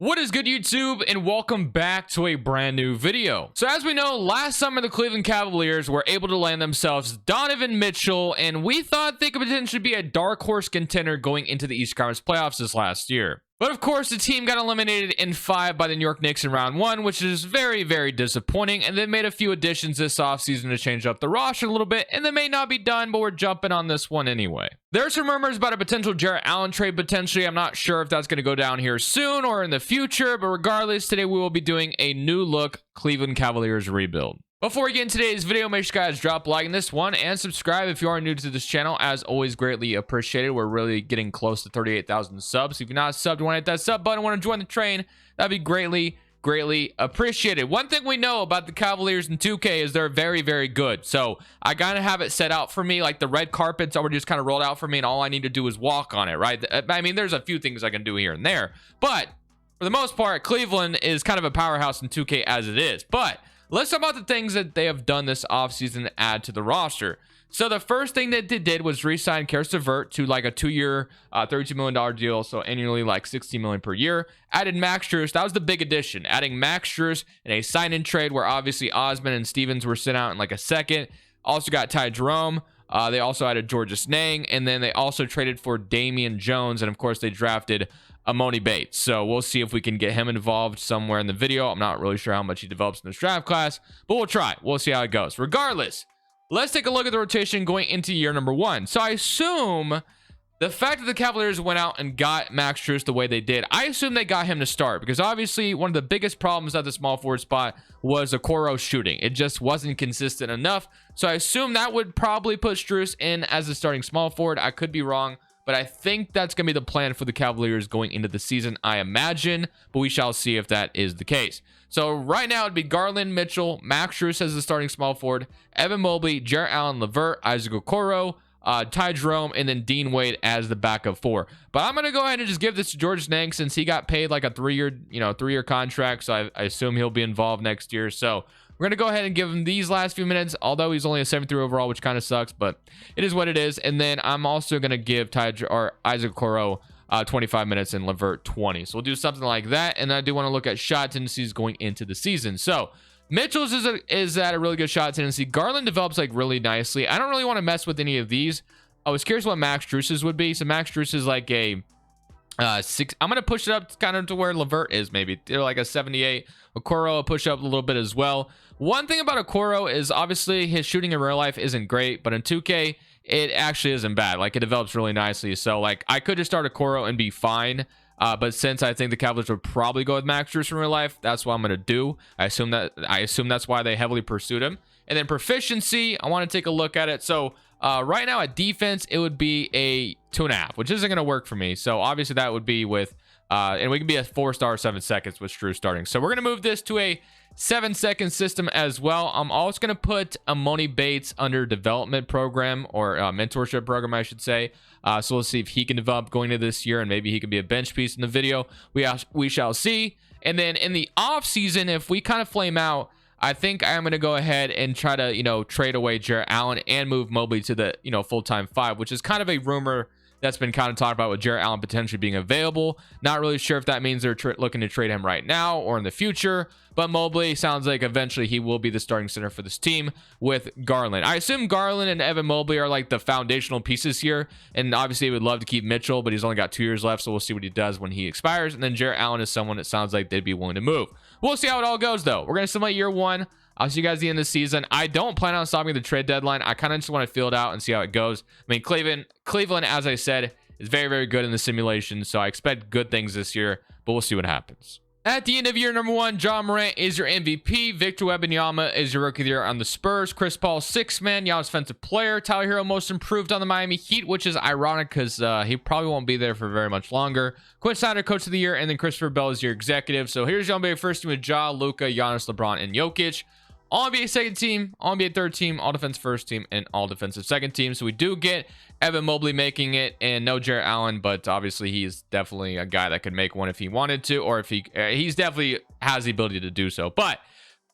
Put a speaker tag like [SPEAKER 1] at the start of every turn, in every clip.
[SPEAKER 1] What is good, YouTube, and welcome back to a brand new video. So as we know, last summer the Cleveland Cavaliers were able to land themselves Donovan Mitchell, and we thought they could potentially be a dark horse contender going into the East Conference playoffs this last year. But of course, the team got eliminated in 5 by the New York Knicks in round 1, which is very, very disappointing, and they made a few additions this offseason to change up the roster a little bit, and they may not be done, but we're jumping on this one anyway. There are some rumors about a potential Jarrett Allen trade potentially. I'm not sure if that's going to go down here soon or in the future, but regardless, today we will be doing a new look Cleveland Cavaliers rebuild. Before we get into today's video, make sure you guys drop a like on this one and subscribe if you are new to this channel. As always, greatly appreciated. We're really getting close to 38,000 subs. If you're not subbed, you want to hit that sub button, want to join the train, that'd be greatly appreciated. One thing we know about the Cavaliers in 2K is they're very, very good. So I gotta have it set out for me, like the red carpet's already just kind of rolled out for me, and all I need to do is walk on it, right? I mean, there's a few things I can do here and there, but for the most part, Cleveland is kind of a powerhouse in 2K as it is. But let's talk about the things that they have done this offseason to add to the roster. So the first thing that they did was re-sign Karis LeVert to like a 2-year, $32 million deal. So annually like $16 million per year. Added Max Strus. That was the big addition. Adding Max Strus in a sign-in trade where obviously Osman and Stevens were sent out in like a second. Also got Ty Jerome. They also added Georges Niang. And then they also traded for Damian Jones. And of course they drafted Amoni Bates. So we'll see if we can get him involved somewhere in the video. I'm not really sure how much he develops in this draft class, but we'll try. We'll see how it goes. Regardless, let's take a look at the rotation going into year number 1. So I assume the fact that the Cavaliers went out and got Max Strus the way they did, I assume they got him to start because obviously one of the biggest problems at the small forward spot was Okoro shooting. It just wasn't consistent enough. So I assume that would probably put Strus in as a starting small forward. I could be wrong, but I think that's going to be the plan for the Cavaliers going into the season, I imagine, but we shall see if that is the case. So right now it'd be Garland, Mitchell, Max Strus as the starting small forward, Evan Mobley, Jarrett Allen, LeVert, Isaac Okoro, Ty Jerome, and then Dean Wade as the backup 4. But I'm going to go ahead and just give this to Georges Niang since he got paid like a 3-year contract, so I assume he'll be involved next year. So we're going to go ahead and give him these last few minutes, although he's only a 73 overall, which kind of sucks, but it is what it is. And then I'm also going to give Isaac Okoro 25 minutes and LeVert 20. So we'll do something like that. And I do want to look at shot tendencies going into the season. So Mitchell's is at a really good shot tendency. Garland develops like really nicely. I don't really want to mess with any of these. I was curious what Max Strus's would be. So Max Strus is like a 6. I'm gonna push it up kind of to where LeVert is, maybe they're like a 78. Okoro will push up a little bit as well. One thing about Okoro is obviously his shooting in real life isn't great, but in 2K it actually isn't bad. Like it develops really nicely. So like I could just start Okoro and be fine. But since I think the Cavaliers would probably go with Max Strus in real life, that's what I'm gonna do. I assume that's why they heavily pursued him. And then proficiency, I want to take a look at it. So right now at defense, it would be a 2.5, which isn't going to work for me. So obviously that would be with, and we can be a 4-star 7 seconds with Strus starting. So we're going to move this to a 7-second system as well. I'm also going to put Amoni Bates under development program or mentorship program, I should say. So we'll see if he can develop going into this year, and maybe he can be a bench piece in the video. We shall see. And then in the off season, if we kind of flame out, I think I'm going to go ahead and try to, trade away Jarrett Allen and move Mobley to the, full-time 5, which is kind of a rumor that's been kind of talked about with Jarrett Allen potentially being available. Not really sure if that means they're looking to trade him right now or in the future, but Mobley sounds like eventually he will be the starting center for this team with Garland. I assume Garland and Evan Mobley are like the foundational pieces here, and obviously he would love to keep Mitchell, but he's only got 2 years left, so we'll see what he does when he expires. And then Jarrett Allen is someone that sounds like they'd be willing to move. We'll see how it all goes, though. We're going to simulate year 1. I'll see you guys at the end of the season. I don't plan on stopping the trade deadline. I kind of just want to feel it out and see how it goes. I mean, Cleveland, as I said, is very, very good in the simulation, so I expect good things this year, but we'll see what happens. At the end of year number 1, John Morant is your MVP. Victor Wembanyama is your Rookie of the Year on the Spurs. Chris Paul, 6th man, Giannis Offensive Player. Tyler Hero, Most Improved on the Miami Heat, which is ironic because he probably won't be there for very much longer. Quinn Snyder, Coach of the Year, and then Christopher Bell is your Executive. So here's your NBA first team with Ja, Luka, Giannis, LeBron, and Jokic. All NBA second team, all NBA third team, all defense first team, and all defensive second team. So we do get Evan Mobley making it, and no Jarrett Allen, but obviously he's definitely a guy that could make one if he wanted to, or if he's definitely has the ability to do so. But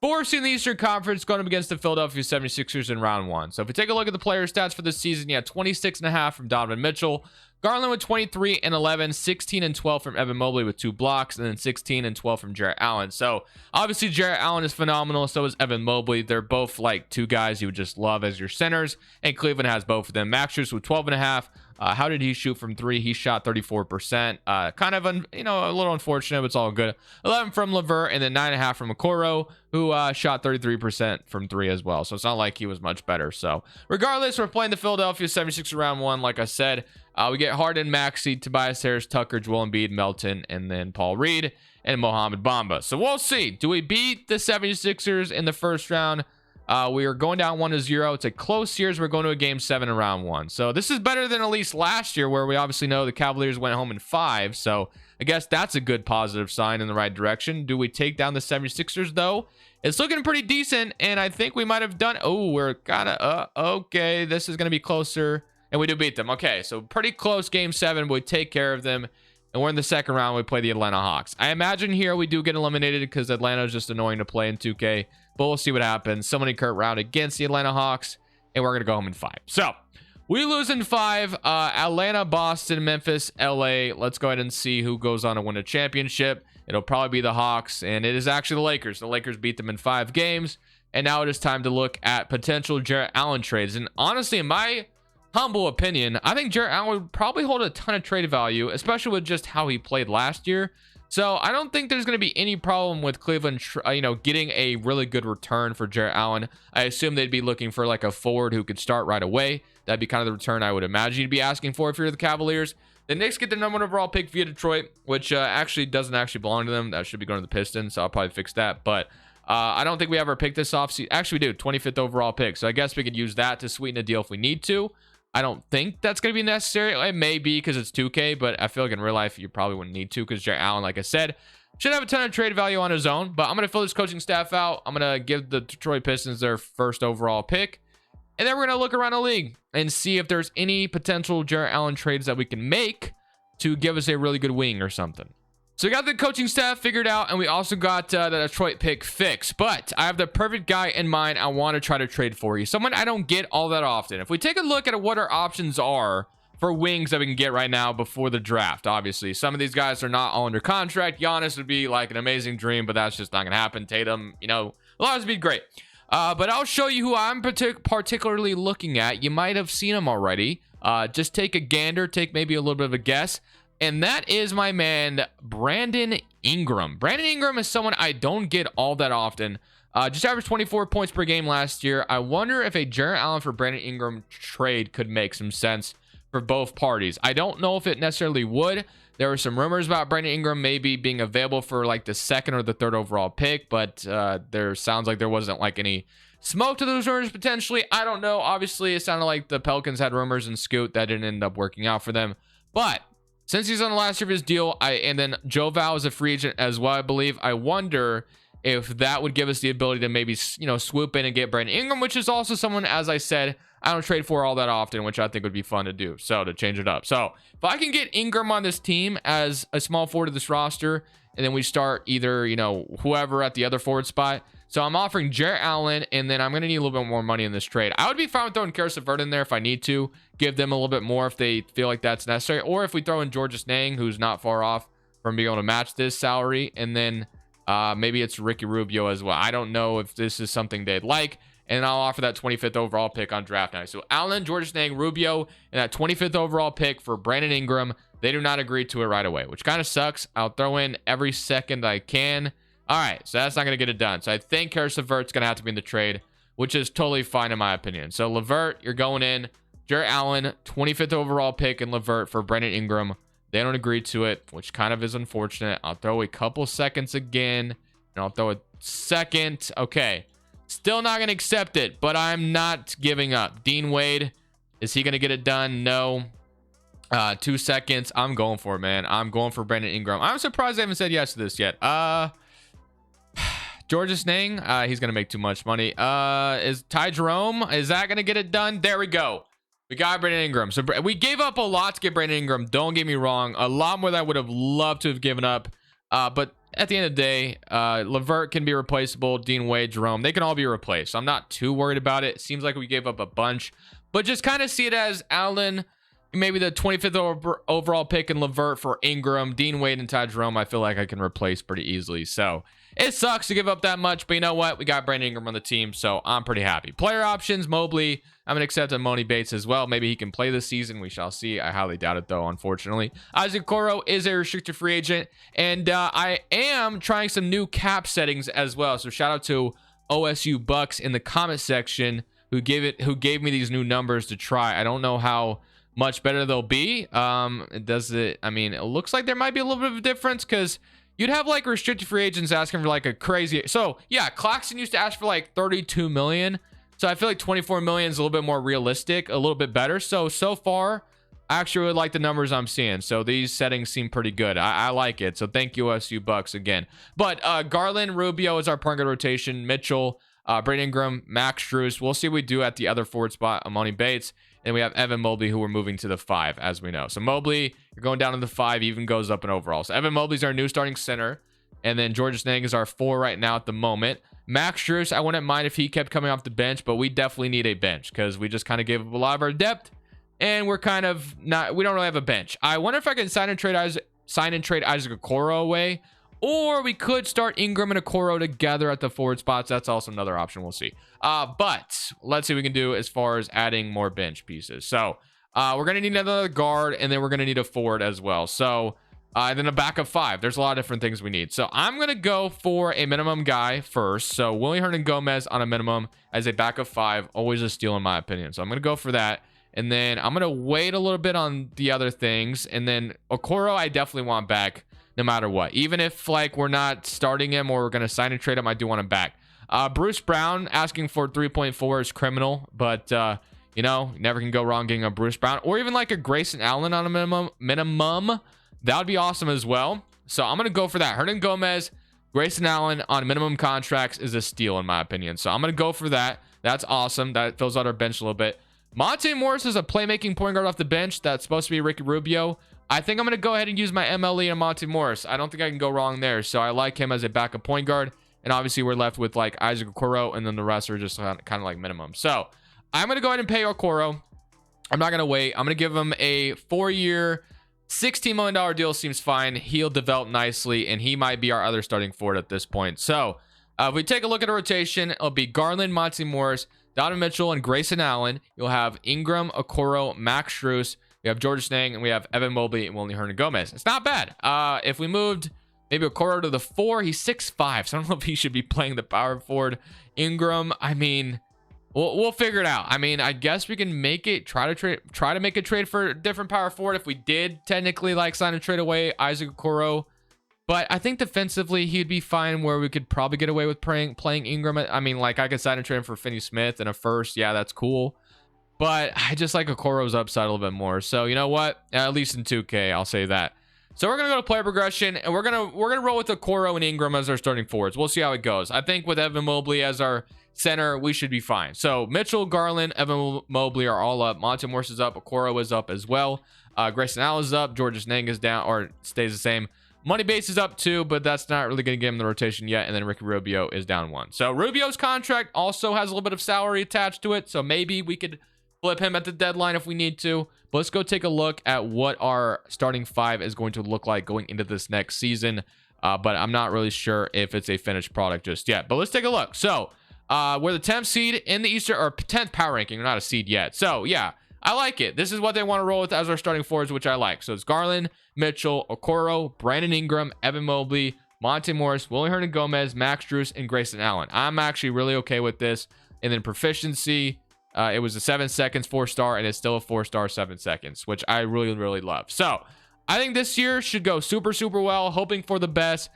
[SPEAKER 1] 4th seed in the Eastern Conference going up against the Philadelphia 76ers in round 1. So if we take a look at the player stats for this season, you had 26.5 from Donovan Mitchell. Garland with 23 and 11, 16 and 12 from Evan Mobley with 2 blocks, and then 16 and 12 from Jarrett Allen. So obviously Jarrett Allen is phenomenal. So is Evan Mobley. They're both like 2 guys you would just love as your centers, and Cleveland has both of them. Max Strus with 12 and a half. How did he shoot from 3? He shot 34%. Kind of, a little unfortunate, but it's all good. 11 from LeVert, and then 9.5 from Okoro, who shot 33% from 3 as well. So it's not like he was much better. So regardless, we're playing the Philadelphia 76ers round 1. Like I said, we get Harden, Maxey, Tobias Harris, Tucker, Joel Embiid, Melton, and then Paul Reed and Mohamed Bamba. So we'll see. Do we beat the 76ers in the first round? We are going down 1-0. It's a close series. We're going to a game 7 in round 1. So this is better than at least last year, where we obviously know the Cavaliers went home in 5. So I guess that's a good positive sign in the right direction. Do we take down the 76ers though? It's looking pretty decent, and I think we might have done. Oh, we're kind of okay. This is going to be closer, and we do beat them. Okay, so pretty close game 7. We take care of them, and we're in the second round. We play the Atlanta Hawks. I imagine here we do get eliminated because Atlanta is just annoying to play in 2K. But we'll see what happens. Somebody Kurt round against the Atlanta Hawks, and we're going to go home in 5. So we lose in 5. Atlanta, Boston, Memphis, LA. Let's go ahead and see who goes on to win a championship. It'll probably be the Hawks, and it is actually the Lakers. The Lakers beat them in 5 games, and now it is time to look at potential Jarrett Allen trades. And honestly, in my humble opinion, I think Jarrett Allen would probably hold a ton of trade value, especially with just how he played last year. So I don't think there's going to be any problem with Cleveland, getting a really good return for Jarrett Allen. I assume they'd be looking for like a forward who could start right away. That'd be kind of the return I would imagine you'd be asking for if you're the Cavaliers. The Knicks get the #1 overall pick via Detroit, which actually doesn't belong to them. That should be going to the Pistons, so I'll probably fix that. But I don't think we ever picked this offseason. Actually, we do. 25th overall pick. So I guess we could use that to sweeten a deal if we need to. I don't think that's going to be necessary. It may be because it's 2K, but I feel like in real life, you probably wouldn't need to because Jarrett Allen, like I said, should have a ton of trade value on his own. But I'm going to fill this coaching staff out. I'm going to give the Detroit Pistons their first overall pick. And then we're going to look around the league and see if there's any potential Jarrett Allen trades that we can make to give us a really good wing or something. So we got the coaching staff figured out, and we also got the Detroit pick fixed. But I have the perfect guy in mind I want to try to trade for you. Someone I don't get all that often. If we take a look at what our options are for wings that we can get right now before the draft, obviously, some of these guys are not all under contract. Giannis would be like an amazing dream, but that's just not going to happen. Tatum, a lot of would be great. But I'll show you who I'm particularly looking at. You might have seen him already. Just take a gander, take maybe a little bit of a guess. And that is my man, Brandon Ingram. Brandon Ingram is someone I don't get all that often. Just averaged 24 points per game last year. I wonder if a Jarrett Allen for Brandon Ingram trade could make some sense for both parties. I don't know if it necessarily would. There were some rumors about Brandon Ingram maybe being available for like the 2nd or the 3rd overall pick, but there sounds like there wasn't like any smoke to those rumors potentially. I don't know. Obviously, it sounded like the Pelicans had rumors and Scoot that didn't end up working out for them. But since he's on the last year of his deal, and then Joe Val is a free agent as well, I believe. I wonder if that would give us the ability to maybe, swoop in and get Brandon Ingram, which is also someone, as I said, I don't trade for all that often, which I think would be fun to do. So to change it up. So if I can get Ingram on this team as a small forward of this roster, and then we start either, whoever at the other forward spot. So I'm offering Jarrett Allen, and then I'm going to need a little bit more money in this trade. I would be fine with throwing Karis LeVert in there if I need to. Give them a little bit more if they feel like that's necessary. Or if we throw in Georges Niang, who's not far off from being able to match this salary. And then maybe it's Ricky Rubio as well. I don't know if this is something they'd like. And I'll offer that 25th overall pick on draft night. So Allen, Georges Niang, Rubio, and that 25th overall pick for Brandon Ingram. They do not agree to it right away, which kind of sucks. I'll throw in every second I can. All right, so that's not going to get it done. So I think Karis LeVert's going to have to be in the trade, which is totally fine in my opinion. So LeVert, you're going in. Jarrett Allen, 25th overall pick, and LeVert for Brandon Ingram. They don't agree to it, which kind of is unfortunate. I'll throw a couple seconds again, and I'll throw a second. Okay, still not going to accept it, but I'm not giving up. Dean Wade, is he going to get it done? No. 2 seconds. I'm going for it, man. I'm going for Brandon Ingram. I'm surprised I haven't said yes to this yet. Georges Niang, he's going to make too much money. Is Ty Jerome, is that going to get it done? There we go. We got Brandon Ingram. So we gave up a lot to get Brandon Ingram. Don't get me wrong. A lot more than I would have loved to have given up. But at the end of the day, LeVert can be replaceable. Dean Wade, Jerome, they can all be replaced. So I'm not too worried about it. It seems like we gave up a bunch. But just kind of see it as Allen, maybe the 25th overall pick in Levert for Ingram, Dean Wade, and Ty Jerome. I feel like I can replace pretty easily. So it sucks to give up that much, but you know what? We got Brandon Ingram on the team, so I'm pretty happy. Player options, Mobley. I'm going to accept Money Bates as well. Maybe he can play this season. We shall see. I highly doubt it, though, unfortunately. Isaac Okoro is a restricted free agent, and I am trying some new cap settings as well. So shout out to OSU Bucks in the comment section who gave me these new numbers to try. I don't know how much better they'll be. I mean, it looks like there might be a little bit of a difference because you'd have like restricted free agents asking for like a crazy. So yeah, Claxton used to ask for like 32 million. So I feel like 24 million is a little bit more realistic, a little bit better. So far, I actually really like the numbers I'm seeing. So these settings seem pretty good. I like it. So thank you, OSU Bucks again. But Garland, Rubio is our point guard rotation. Mitchell, Brandon Ingram, Max Strus. We'll see what we do at the other forward spot, Amani Bates. And we have Evan Mobley, who we're moving to the 5, as we know. So Mobley, you're going down to the 5, even goes up in overall. So Evan Mobley's our new starting center. And then Georges Niang is our 4 right now at the moment. Max Strus, I wouldn't mind if he kept coming off the bench, but we definitely need a bench because we just kind of gave up a lot of our depth. And we're kind of not, we don't really have a bench. I wonder if I can sign and trade Isaac Okoro away. Or we could start Ingram and Okoro together at the forward spots. That's also another option. We'll see. But let's see what we can do as far as adding more bench pieces. So we're going to need another guard, and then we're going to need a forward as well. So and then a backup 5. There's a lot of different things we need. So I'm going to go for a minimum guy first. So Willie Hernan-Gomez on a minimum as a backup 5. Always a steal in my opinion. So I'm going to go for that. And then I'm going to wait a little bit on the other things. And then Okoro, I definitely want back. No matter what, even if like we're not starting him or we're going to sign and trade him, I do want him back. Bruce Brown asking for 3.4 is criminal, but you know, never can go wrong getting a Bruce Brown or even like a Grayson Allen on a minimum. That would be awesome as well. So I'm going to go for that. Hernan Gomez, Grayson Allen on minimum contracts is a steal in my opinion. So I'm going to go for that. That's awesome. That fills out our bench a little bit. Monte Morris is a playmaking point guard off the bench. That's supposed to be Ricky Rubio. I think I'm going to go ahead and use my MLE and Monte Morris. I don't think I can go wrong there. So I like him as a backup point guard. And obviously we're left with like Isaac Okoro, and then the rest are just kind of like minimum. So I'm going to go ahead and pay Okoro. I'm not going to wait. I'm going to give him a 4-year, $16 million deal. Seems fine. He'll develop nicely, and he might be our other starting forward at this point. So if we take a look at a rotation, it'll be Garland, Monte Morris, Donovan Mitchell, and Grayson Allen. You'll have Ingram, Okoro, Max Strus. We have Georges Niang, and we have Evan Mobley and Willie Hernan-Gomez. It's not bad. If we moved maybe Okoro to the 4, he's 6'5", so I don't know if he should be playing the power forward. Ingram, I mean, we'll figure it out. I mean, I guess we can make it, try to make a trade for a different power forward if we did technically like sign and trade away Isaac Okoro. But I think defensively, he'd be fine where we could probably get away with playing Ingram. I mean, like I could sign and trade him for Finney Smith and a first. Yeah, that's cool. But I just like Okoro's upside a little bit more. So you know what? At least in 2K, I'll say that. So we're gonna go to player progression, and we're gonna roll with Okoro and Ingram as our starting forwards. We'll see how it goes. I think with Evan Mobley as our center, we should be fine. So Mitchell, Garland, Evan Mobley are all up. Monte Morris is up. Okoro is up as well. Grayson Allen is up. Georges Niang is down or stays the same. Money Base is up 2, but that's not really going to get him the rotation yet. And then Ricky Rubio is down 1. So Rubio's contract also has a little bit of salary attached to it. So maybe we could flip him at the deadline if we need to. But let's go take a look at what our starting 5 is going to look like going into this next season. But I'm not really sure if it's a finished product just yet. But let's take a look. So we're the 10th seed in the Eastern, or 10th power ranking. We're not a seed yet. So yeah, I like it. This is what they want to roll with as our starting forwards, which I like. So it's Garland, Mitchell, Okoro, Brandon Ingram, Evan Mobley, Monte Morris, Willie Hernan-Gomez, Max Strus, and Grayson Allen. I'm actually really okay with this. And then proficiency, it was a 7 seconds 4-star, and it's still a 4-star 7 seconds, which I really, really love. So I think this year should go super, super well. Hoping for the best.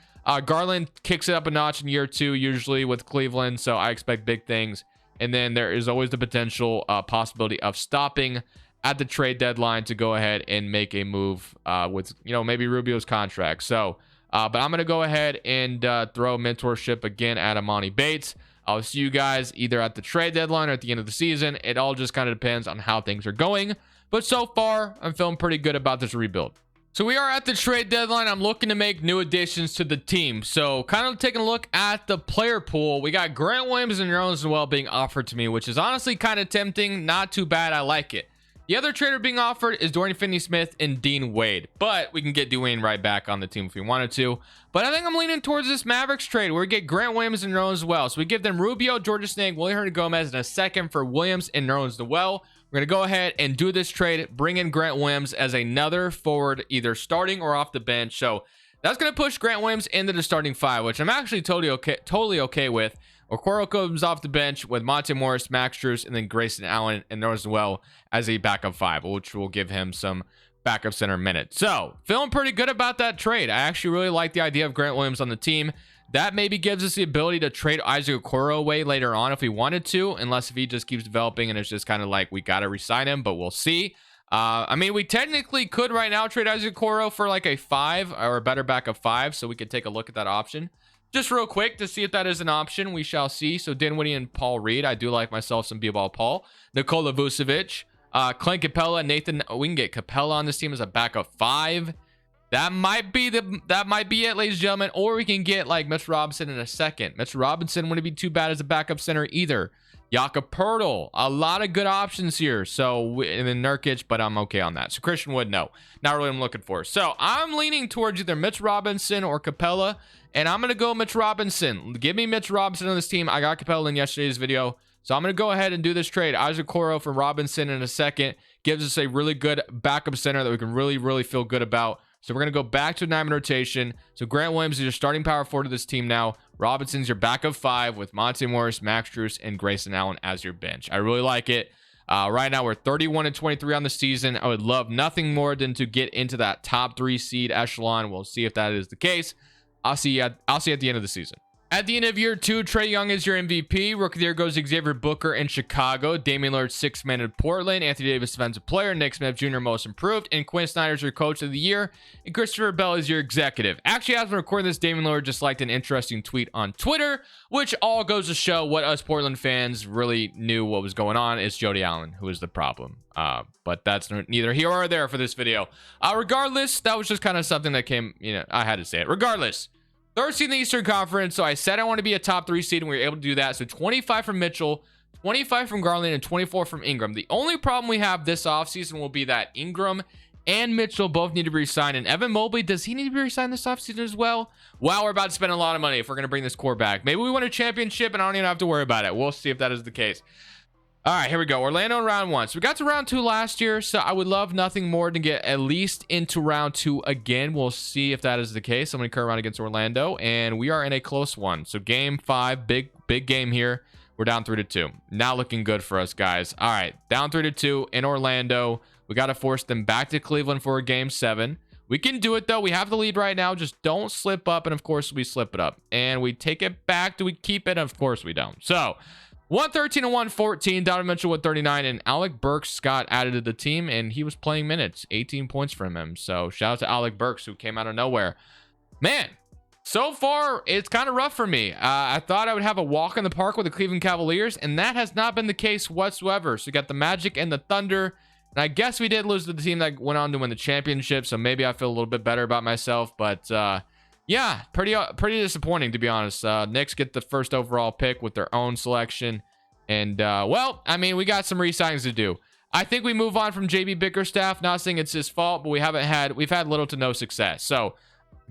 [SPEAKER 1] Garland kicks it up a notch in year 2, usually with Cleveland. So I expect big things. And then there is always the potential possibility of stopping at the trade deadline to go ahead and make a move with, you know, maybe Rubio's contract. So, but I'm going to go ahead and throw mentorship again at Amani Bates. I'll see you guys either at the trade deadline or at the end of the season. It all just kind of depends on how things are going. But so far, I'm feeling pretty good about this rebuild. So we are at the trade deadline. I'm looking to make new additions to the team. So kind of taking a look at the player pool. We got Grant Williams and Nerlens Noel being offered to me, which is honestly kind of tempting. Not too bad. I like it. The other trader being offered is Dorian Finney-Smith and Dean Wade, but we can get Dwayne right back on the team if we wanted to. But I think I'm leaning towards this Mavericks trade where we get Grant Williams and Nerlens Noel. So we give them Rubio, Georges Niang, Willie Hernangomez, and a second for Williams and Nerlens Noel. We're going to go ahead and do this trade, bring in Grant Williams as another forward, either starting or off the bench. So that's going to push Grant Williams into the starting five, which I'm actually totally okay with. Okoro comes off the bench with Monte Morris, Max Strus, and then Grayson Allen and Nerlens Noel as a backup five, which will give him some backup center minutes. So feeling pretty good about that trade. I actually really like the idea of Grant Williams on the team. That maybe gives us the ability to trade Isaac Okoro away later on if we wanted to, unless if he just keeps developing and it's just kind of like we got to re-sign him, but we'll see. I mean, we technically could right now trade Isaac Okoro for like a 5 or a better backup 5, so we could take a look at that option. Just real quick to see if that is an option. We shall see. So Dinwiddie and Paul Reed. I do like myself some B-ball Paul. Nikola Vucevic. Clint Capella. Nathan. We can get Capella on this team as a backup 5. That might be it, ladies and gentlemen. Or we can get like Mitch Robinson in a second. Mitch Robinson wouldn't be too bad as a backup center either. Jakob Poeltl. A lot of good options here. So, and then Nurkic, but I'm okay on that. So Christian Wood, no. Not really what I'm looking for. So I'm leaning towards either Mitch Robinson or Capella. And I'm going to go Mitch Robinson. Give me Mitch Robinson on this team. I got Capella in yesterday's video. So I'm going to go ahead and do this trade. Isaac Okoro from Robinson in a second. Gives us a really good backup center that we can really feel good about. So we're going to go back to a 9-man rotation. So Grant Williams is your starting power forward of this team now. Robinson's your backup 5 with Monte Morris, Max Strus, and Grayson Allen as your bench. I really like it. Right now we're 31-23 on the season. I would love nothing more than to get into that top 3 seed echelon. We'll see if that is the case. I'll see you at the end of the season. At the end of year 2, Trae Young is your MVP. Rookie of the year goes Xavier Booker in Chicago. Damian Lillard, 6th man in Portland. Anthony Davis, defensive player. Nick Smith Jr., most improved. And Quinn Snyder's your coach of the year. And Christopher Bell is your executive. Actually, as we record this, Damian Lillard just liked an interesting tweet on Twitter, which all goes to show what us Portland fans really knew what was going on. It's Jody Allen who is the problem. But that's neither here or there for this video. Regardless, that was just kind of something that came, I had to say it. Regardless. 3rd seed in the Eastern Conference, so I said I want to be a top 3 seed, and we were able to do that. So 25 from Mitchell, 25 from Garland, and 24 from Ingram. The only problem we have this offseason will be that Ingram and Mitchell both need to be re-signed. And Evan Mobley, does he need to be re-signed this offseason as well? Wow, we're about to spend a lot of money if we're going to bring this core back. Maybe we win a championship, and I don't even have to worry about it. We'll see if that is the case. All right, here we go. Orlando in round 1. So we got to round 2 last year, so I would love nothing more to get at least into round 2 again. We'll see if that is the case. I'm going to curve around against Orlando, and we are in a close one. So game 5, big game here. We're down 3-2. Not looking good for us, guys. All right, down 3-2 in Orlando. We got to force them back to Cleveland for a game 7. We can do it, though. We have the lead right now. Just don't slip up, and of course, we slip it up. And we take it back. Do we keep it? Of course, we don't. So 113 and 114. Donovan Mitchell with 39, and Alec Burks got added to the team, and he was playing minutes. 18 points from him. So shout out to Alec Burks, who came out of nowhere. Man, so far it's kind of rough for me. I thought I would have a walk in the park with the Cleveland Cavaliers, and that has not been the case whatsoever. So we got the Magic and the Thunder, and I guess we did lose to the team that went on to win the championship. So maybe I feel a little bit better about myself, but yeah, pretty disappointing, to be honest. Knicks get the first overall pick with their own selection. And, well, I mean, we got some re-signings to do. I think we move on from JB Bickerstaff. Not saying it's his fault, but we've had little to no success. So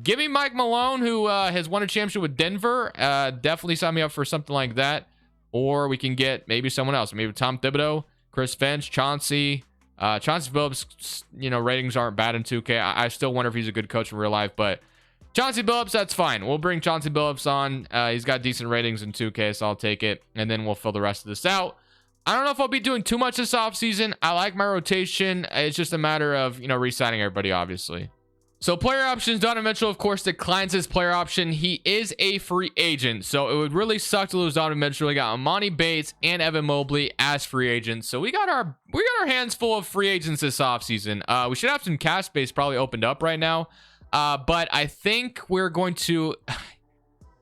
[SPEAKER 1] give me Mike Malone, who has won a championship with Denver. Definitely sign me up for something like that. Or we can get maybe someone else. Maybe Tom Thibodeau, Chris Finch, Chauncey. Chauncey Billups, ratings aren't bad in 2K. I still wonder if he's a good coach in real life, but Chauncey Billups, that's fine. We'll bring Chauncey Billups on. He's got decent ratings in 2K, so I'll take it. And then we'll fill the rest of this out. I don't know if I'll be doing too much this offseason. I like my rotation. It's just a matter of, re-signing everybody, obviously. So player options, Donovan Mitchell, of course, declines his player option. He is a free agent, so it would really suck to lose Donovan Mitchell. We got Amani Bates and Evan Mobley as free agents. So we got our hands full of free agents this offseason. We should have some cap space probably opened up right now. But I think we're going to,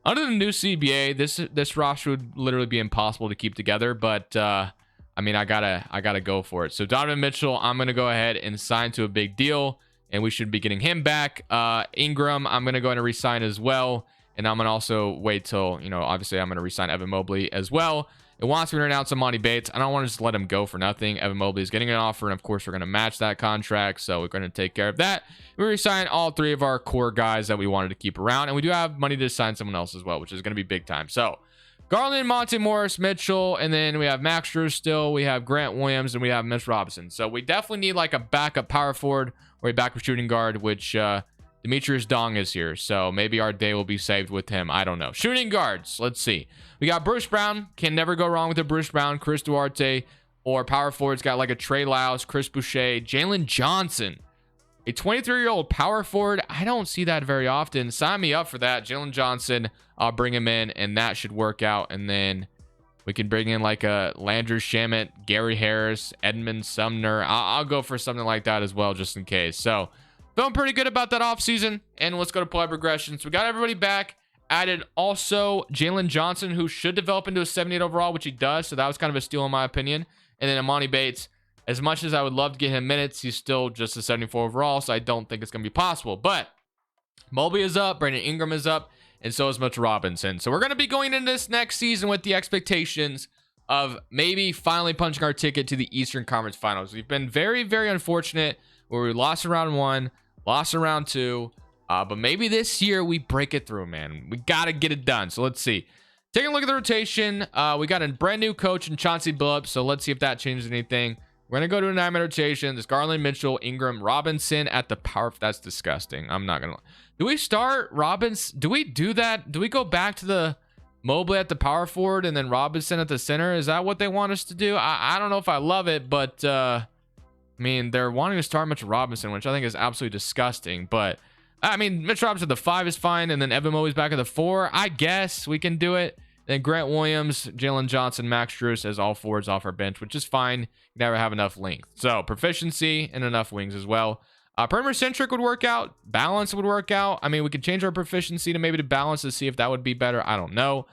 [SPEAKER 1] under the new CBA, this roster would literally be impossible to keep together. But I mean, I gotta go for it. So Donovan Mitchell, I'm gonna go ahead and sign to a big deal, and we should be getting him back. Ingram, I'm gonna go ahead and re-sign as well. And I'm going to also wait till, you know, obviously I'm going to re-sign Evan Mobley as well. It wants me to announce Emoni Bates. I don't want to just let him go for nothing. Evan Mobley is getting an offer, and of course, we're going to match that contract. So we're going to take care of that. We re-sign all 3 of our core guys that we wanted to keep around. And we do have money to sign someone else as well, which is going to be big time. So Garland, Monte Morris, Mitchell, and then we have Max Strus still. We have Grant Williams, and we have Mitch Robinson. So we definitely need like a backup power forward or a backup shooting guard, which Demetrius Dong is here. So maybe our day will be saved with him. I don't know. Shooting guards. Let's see. We got Bruce Brown. Can never go wrong with a Bruce Brown. Chris Duarte. Or power forwards got like a Trey Lyles, Chris Boucher, Jalen Johnson. A 23-year-old power forward. I don't see that very often. Sign me up for that. Jalen Johnson. I'll bring him in, and that should work out. And then we can bring in like a Landry Shamet, Gary Harris, Edmund Sumner. I'll go for something like that as well, just in case. So feeling pretty good about that offseason. And let's go to play progression. So we got everybody back. Added also Jalen Johnson, who should develop into a 78 overall, which he does. So that was kind of a steal in my opinion. And then Emoni Bates. As much as I would love to get him minutes, he's still just a 74 overall. So I don't think it's going to be possible. But Mobley is up. Brandon Ingram is up. And so is Mitchell Robinson. So we're going to be going into this next season with the expectations of maybe finally punching our ticket to the Eastern Conference Finals. We've been very, very unfortunate where we lost in round 1, lost in round 2. But maybe this year we break it through, man. We got to get it done. So let's see. Taking a look at the rotation. We got a brand new coach in Chauncey Billups. So let's see if that changes anything. We're going to go to a 9-man rotation. There's Garland, Mitchell, Ingram, Robinson at the power. That's disgusting. I'm not going to. Do we start Robinson? Do we do that? Do we go back to the Mobley at the power forward and then Robinson at the center? Is that what they want us to do? I don't know if I love it, but I mean, they're wanting to start Mitchell Robinson, which I think is absolutely disgusting. But I mean, Mitch Robinson at the 5 is fine, and then Evan Mobley's back at the 4. I guess we can do it. Then Grant Williams, Jalen Johnson, Max Strus as all forwards off our bench, which is fine. You never have enough length. So proficiency and enough wings as well. Perimeter centric would work out. Balance would work out. I mean, we could change our proficiency to maybe to balance to see if that would be better. I don't know.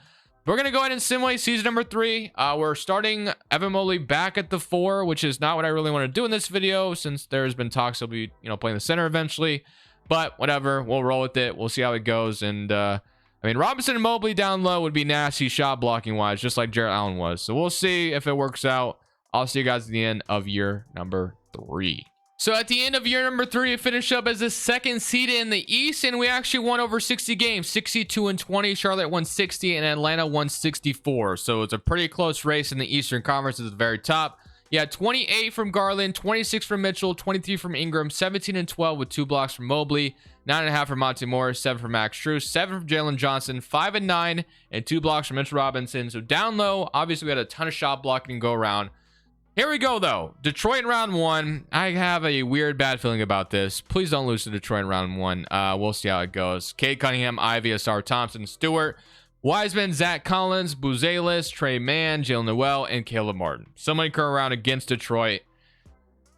[SPEAKER 1] We're going to go ahead and simulate season number 3. We're starting Evan Mobley back at the 4, which is not what I really want to do in this video since there's been talks he'll be, you know, playing the center eventually. But whatever, we'll roll with it. We'll see how it goes. And I mean, Robinson and Mobley down low would be nasty shot blocking wise, just like Jarrett Allen was. So we'll see if it works out. I'll see you guys at the end of year number 3. So at the end of year number 3, we finished up as the 2nd seed in the East, and we actually won over 60 games, 62-20. Charlotte won 60, and Atlanta won 64. So it's a pretty close race in the Eastern Conference at the very top. You had 28 from Garland, 26 from Mitchell, 23 from Ingram, 17-12 with 2 blocks from Mobley, 9.5 from Monte Morris, 7 from Max Strus, 7 from Jalen Johnson, 5-9, and 2 blocks from Mitchell Robinson. So down low, obviously we had a ton of shot blocking go around. Here we go, though. Detroit in round 1. I have a weird, bad feeling about this. Please don't lose to Detroit in round 1. We'll see how it goes. Cade Cunningham, Ivy, Asar Thompson, Stewart, Wiseman, Zach Collins, Buzelis, Trey Mann, Jalen Noel, and Caleb Martin. Somebody come around against Detroit.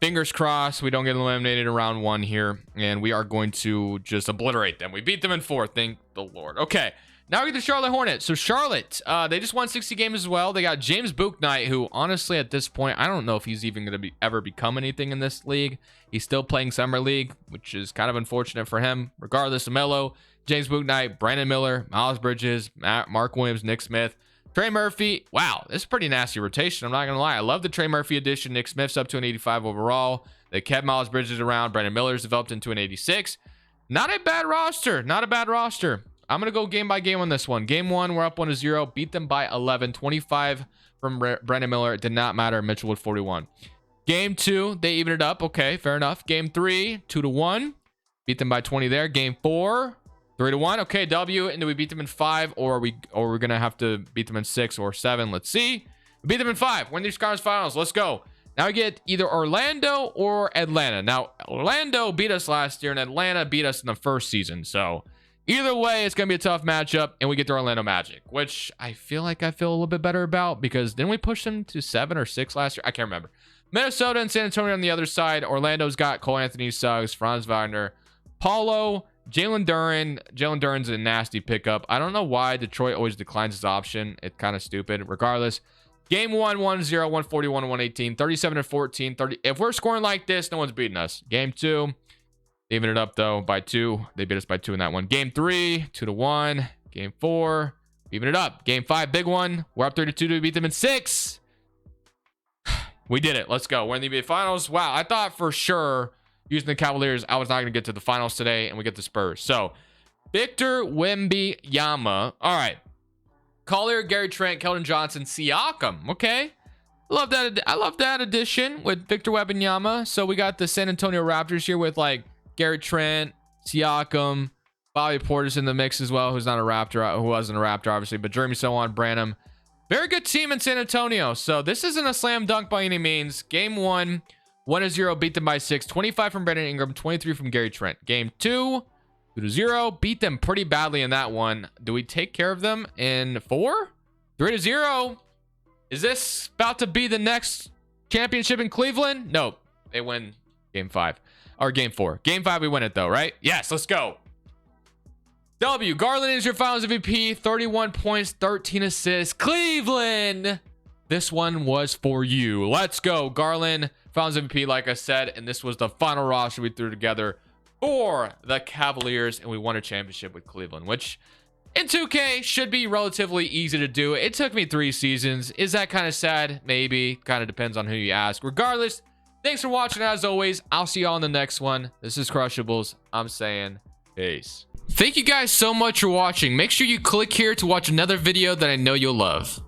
[SPEAKER 1] Fingers crossed we don't get eliminated in round 1 here, and we are going to just obliterate them. We beat them in 4. Thank the Lord. Okay. Now we get the Charlotte Hornets. So Charlotte, they just won 60 games as well. They got James Bouknight, who honestly at this point, I don't know if he's even going to ever become anything in this league. He's still playing Summer League, which is kind of unfortunate for him. Regardless of Melo, James Bouknight, Brandon Miller, Miles Bridges, Mark Williams, Nick Smith, Trey Murphy. Wow, this is a pretty nasty rotation. I'm not going to lie. I love the Trey Murphy addition. Nick Smith's up to an 85 overall. They kept Miles Bridges around. Brandon Miller's developed into an 86. Not a bad roster. Not a bad roster. I'm going to go game by game on this one. Game 1, we're up 1-0. Beat them by 11. 25 from Brandon Miller. It did not matter. Mitchell with 41. Game 2, they evened it up. Okay, fair enough. Game 3, 2-1. Beat them by 20 there. Game 4, 3-1. Okay, W. And do we beat them in 5? Or we're going to have to beat them in 6 or 7? Let's see. We beat them in 5. Win these conference finals. Let's go. Now we get either Orlando or Atlanta. Now, Orlando beat us last year, and Atlanta beat us in the first season. So either way, it's going to be a tough matchup, and we get the Orlando Magic, which I feel like I feel a little bit better about because didn't we push them to 7 or 6 last year? I can't remember. Minnesota and San Antonio on the other side. Orlando's got Cole Anthony Suggs, Franz Wagner, Paulo, Jalen Duren. Jalen Duren's a nasty pickup. I don't know why Detroit always declines his option. It's kind of stupid. Regardless, game 1, 1-0, 141 118, 37-14, 30. If we're scoring like this, no one's beating us. Game 2. They even it up though by 2. They beat us by 2 in that one. Game 3, 2-1. Game 4, even it up. Game 5, big one. We're up 32 to beat them in 6. We did it. Let's go. We're in the NBA Finals. Wow, I thought for sure using the Cavaliers, I was not going to get to the finals today, and we get the Spurs. So, Victor Wembanyama. All right. Collier, Gary Trent, Keldon Johnson, Siakam. Okay. I love that addition with Victor Wembanyama. So, we got the San Antonio Raptors here with, like, Gary Trent, Siakam, Bobby Portis in the mix as well, who wasn't a Raptor, obviously, but Jeremy Sohan, Branham. Very good team in San Antonio. So this isn't a slam dunk by any means. Game 1, 1-0, beat them by 6. 25 from Brandon Ingram, 23 from Gary Trent. Game 2, 2-0, beat them pretty badly in that one. Do we take care of them in 4? 3-0. Is this about to be the next championship in Cleveland? No, they win game 5 or game 4. Game 5, we win it though, right? Yes, let's go. W. Garland is your finals MVP. 31 points, 13 assists. Cleveland. This one was for you. Let's go. Garland, finals MVP, like I said. And this was the final roster we threw together for the Cavaliers. And we won a championship with Cleveland, which in 2K should be relatively easy to do. It took me 3 seasons. Is that kind of sad? Maybe. Kind of depends on who you ask. Regardless, thanks for watching. As always, I'll see y'all in the next one. This is Crushables. I'm saying peace. Thank you guys so much for watching. Make sure you click here to watch another video that I know you'll love.